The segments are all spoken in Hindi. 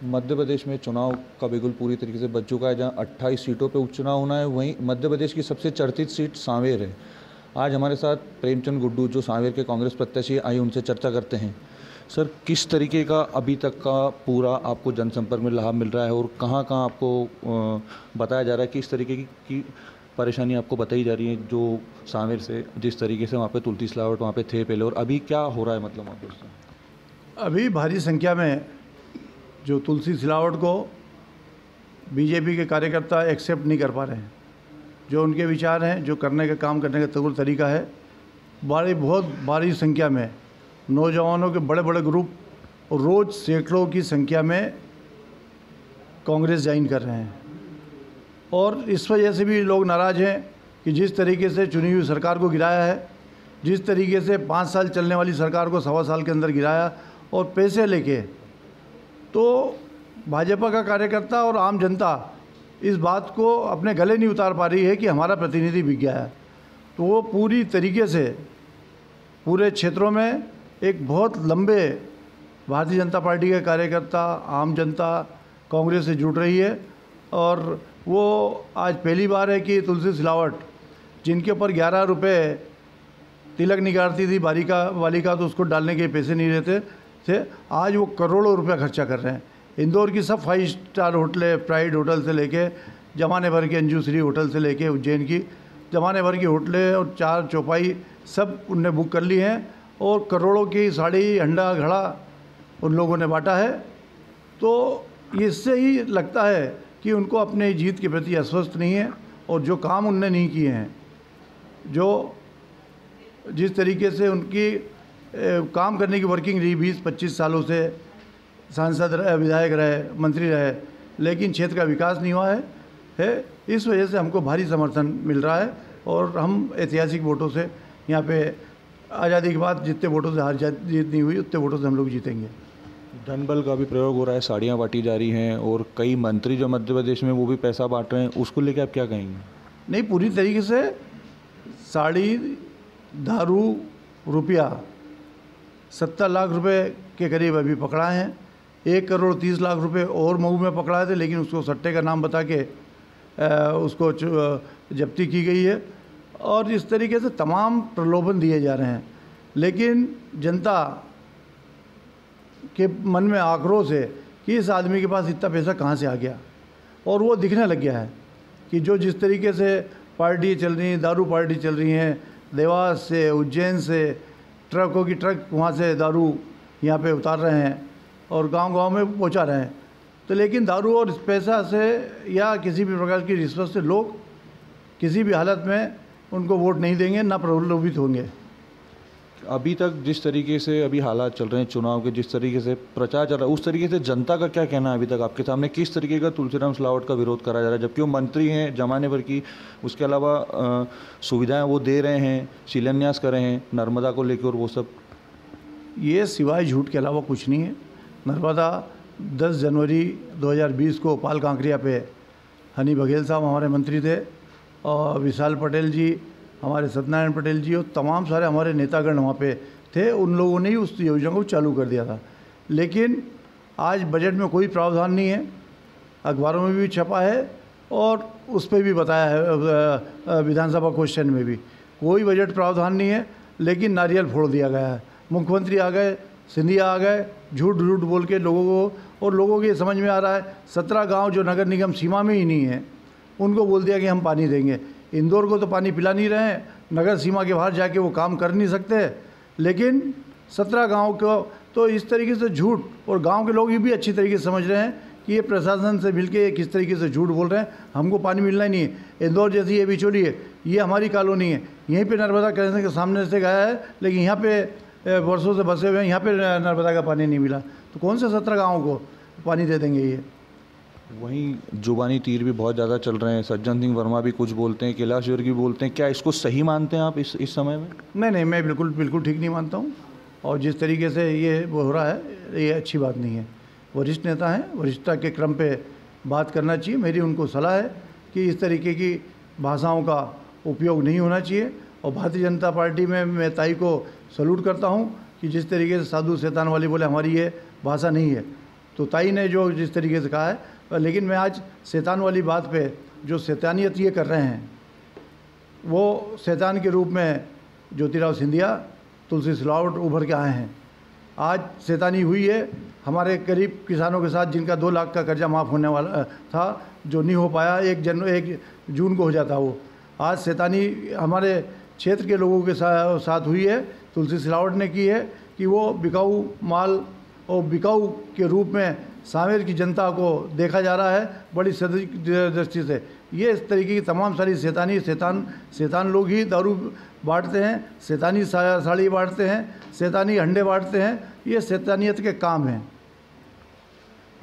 मध्य प्रदेश में चुनाव का बिगुल पूरी तरीके से बच चुका है। जहां 28 सीटों पे उपचुनाव होना है, वहीं मध्य प्रदेश की सबसे चर्चित सीट सांवेर है। आज हमारे साथ प्रेमचंद गुड्डू, जो सांवेर के कांग्रेस प्रत्याशी, आइए उनसे चर्चा करते हैं। सर, किस तरीके का अभी तक का पूरा आपको जनसंपर्क में लाभ मिल रहा है और कहाँ कहाँ आपको बताया जा रहा है, किस तरीके की परेशानी आपको बताई जा रही है? जो सांवेर से जिस तरीके से वहाँ पे तुलसी सिलावट वहाँ पे थे पहले, और अभी क्या हो रहा है, मतलब वहाँ पे उससे? अभी भारी संख्या में जो तुलसी सिलावट को बीजेपी के कार्यकर्ता एक्सेप्ट नहीं कर पा रहे हैं। जो उनके विचार हैं, जो करने का काम करने का तरीका है, बहुत भारी संख्या में नौजवानों के बड़े बड़े ग्रुप और रोज़ सैकड़ों की संख्या में कांग्रेस ज्वाइन कर रहे हैं। और इस वजह से भी लोग नाराज़ हैं कि जिस तरीके से चुनी हुई सरकार को गिराया है, जिस तरीके से 5 साल चलने वाली सरकार को 1.25 साल के अंदर गिराया और पैसे लेके, तो भाजपा का कार्यकर्ता और आम जनता इस बात को अपने गले नहीं उतार पा रही है कि हमारा प्रतिनिधि बिक गया है। तो वो पूरी तरीके से पूरे क्षेत्रों में एक बहुत लंबे भारतीय जनता पार्टी के कार्यकर्ता, आम जनता कांग्रेस से जुड़ रही है। और वो आज पहली बार है कि तुलसी सिलावट, जिनके ऊपर 11 रुपये तिलक निकालती थी बालिका, तो उसको डालने के पैसे नहीं रहते थे, आज वो करोड़ों रुपया खर्चा कर रहे हैं। इंदौर की सब 5 स्टार होटलें, प्राइड होटल से लेके जमाने भर के अंजुश्री होटल से लेके उज्जैन की जमाने भर की होटलें और 4 चौपाई सब उनने बुक कर ली हैं और करोड़ों की साड़ी, अंडा, घड़ा उन लोगों ने बांटा है। तो इससे ही लगता है कि उनको अपने जीत के प्रति आश्वस्त नहीं है और जो काम उनने नहीं किए हैं, जो जिस तरीके से उनकी काम करने की वर्किंग रही 20-25 सालों से, सांसद रहे, विधायक रहे, मंत्री रहे, लेकिन क्षेत्र का विकास नहीं हुआ है। इस वजह से हमको भारी समर्थन मिल रहा है और हम ऐतिहासिक वोटों से यहाँ पे आज़ादी के बाद जितने वोटों से हार जीत नहीं हुई, उतने वोटों से हम लोग जीतेंगे। धन बल का भी प्रयोग हो रहा है, साड़ियाँ बांटी जा रही हैं और कई मंत्री जो मध्य प्रदेश में वो भी पैसा बांट रहे हैं, उसको लेके आप क्या कहेंगे? नहीं, पूरी तरीके से साड़ी, दारू, रुपया 70 लाख रुपए के करीब अभी पकड़ा है। 1 करोड़ 30 लाख रुपए और मऊ में पकड़ाए थे, लेकिन उसको सट्टे का नाम बता के उसको जब्ती की गई है। और इस तरीके से तमाम प्रलोभन दिए जा रहे हैं, लेकिन जनता के मन में आक्रोश है कि इस आदमी के पास इतना पैसा कहाँ से आ गया। और वो दिखने लग गया है कि जो जिस तरीके से पार्टी चल रही हैं, दारू पार्टी चल रही हैं, देवास से, उज्जैन से ट्रकों की ट्रक वहाँ से दारू यहाँ पे उतार रहे हैं और गांव-गांव में पहुँचा रहे हैं। तो लेकिन दारू और इस पैसा से या किसी भी प्रकार की रिश्वत से लोग किसी भी हालत में उनको वोट नहीं देंगे, ना प्रलोभित होंगे। अभी तक जिस तरीके से अभी हालात चल रहे हैं चुनाव के, जिस तरीके से प्रचार चल रहा है, उस तरीके से जनता का क्या कहना है अभी तक आपके सामने? किस तरीके का तुलसीराम सिलावट का विरोध करा जा रहा है, जबकि वो मंत्री हैं जमाने भर की, उसके अलावा सुविधाएं वो दे रहे हैं, शिलान्यास कर रहे हैं नर्मदा को लेकर और वो सब? ये सिवाय झूठ के अलावा कुछ नहीं है। नर्मदा 10 जनवरी 2020 को पाल कांकरिया पे हनी बघेल साहब हमारे मंत्री थे और विशाल पटेल जी, हमारे सत्यनारायण पटेल जी और तमाम सारे हमारे नेतागण वहाँ पे थे। उन लोगों ने ही उस योजना को चालू कर दिया था। लेकिन आज बजट में कोई प्रावधान नहीं है, अखबारों में भी छपा है और उस पर भी बताया है, विधानसभा क्वेश्चन में भी कोई बजट प्रावधान नहीं है। लेकिन नारियल फोड़ दिया गया है, मुख्यमंत्री आ गए, सिंधिया आ गए, झूठ बोल के लोगों को, और लोगों को ये समझ में आ रहा है 17 गांव जो नगर निगम सीमा में ही नहीं है, उनको बोल दिया कि हम पानी देंगे। इंदौर को तो पानी पिला नहीं रहे हैं, नगर सीमा के बाहर जाके वो काम कर नहीं सकते, लेकिन 17 गांव को तो इस तरीके से झूठ, और गांव के लोग ये भी अच्छी तरीके से समझ रहे हैं कि ये प्रशासन से मिलके किस तरीके से झूठ बोल रहे हैं, हमको पानी मिलना ही नहीं है। इंदौर जैसी ये बिचौली है, ये हमारी कॉलोनी है, यहीं पे नर्मदा कनेक्शन के सामने से गया है, लेकिन यहाँ पे वर्षों से बसे हुए हैं, यहाँ पे नर्मदा का पानी नहीं मिला, तो कौन से 17 गाँव को पानी दे देंगे ये? वहीं जुबानी तीर भी बहुत ज़्यादा चल रहे हैं, सज्जन सिंह वर्मा भी कुछ बोलते हैं, कैलाश विर्क भी बोलते हैं। क्या इसको सही मानते हैं आप इस समय में? नहीं, मैं बिल्कुल ठीक नहीं मानता हूँ। और जिस तरीके से ये हो रहा है, ये अच्छी बात नहीं है। वरिष्ठ नेता हैं, वरिष्ठता के क्रम पे बात करना चाहिए। मेरी उनको सलाह है कि इस तरीके की भाषाओं का उपयोग नहीं होना चाहिए। और भारतीय जनता पार्टी में मैं ताई को सैल्यूट करता हूँ कि जिस तरीके से साधु शैतान वाली बोले, हमारी ये भाषा नहीं है। तो ताई ने जो जिस तरीके से कहा है, लेकिन मैं आज शैतान वाली बात पे जो शैतानियत ये कर रहे हैं, वो शैतान के रूप में ज्योतिराव सिंधिया, तुलसी सिलावट उभर के आए हैं। आज शैतानी हुई है हमारे गरीब किसानों के साथ, जिनका 2 लाख का कर्जा माफ़ होने वाला था, जो नहीं हो पाया, 1 जून को हो जाता वो। आज शैतानी हमारे क्षेत्र के लोगों के साथ हुई है, तुलसी सिलावट ने की है कि वो बिकाऊ माल और बिकाऊ के रूप में सांवेर की जनता को देखा जा रहा है बड़ी सटीक दृष्टि से। ये इस तरीके की तमाम सारी शैतान लोग ही दारू बांटते हैं, शैतानी साड़ी बांटते हैं, शैतानी अंडे बांटते हैं, ये शैतानियत के काम हैं।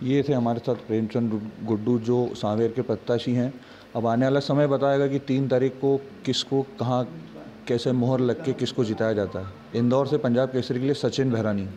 ये थे हमारे साथ प्रेमचंद गुड्डू जो सांवेर के प्रत्याशी हैं। अब आने वाला समय बताएगा कि 3 तारीख को किसको कहाँ कैसे मोहर लग के किसको जिताया जाता है। इंदौर से पंजाब केसरी के लिए सचिन बहरानी।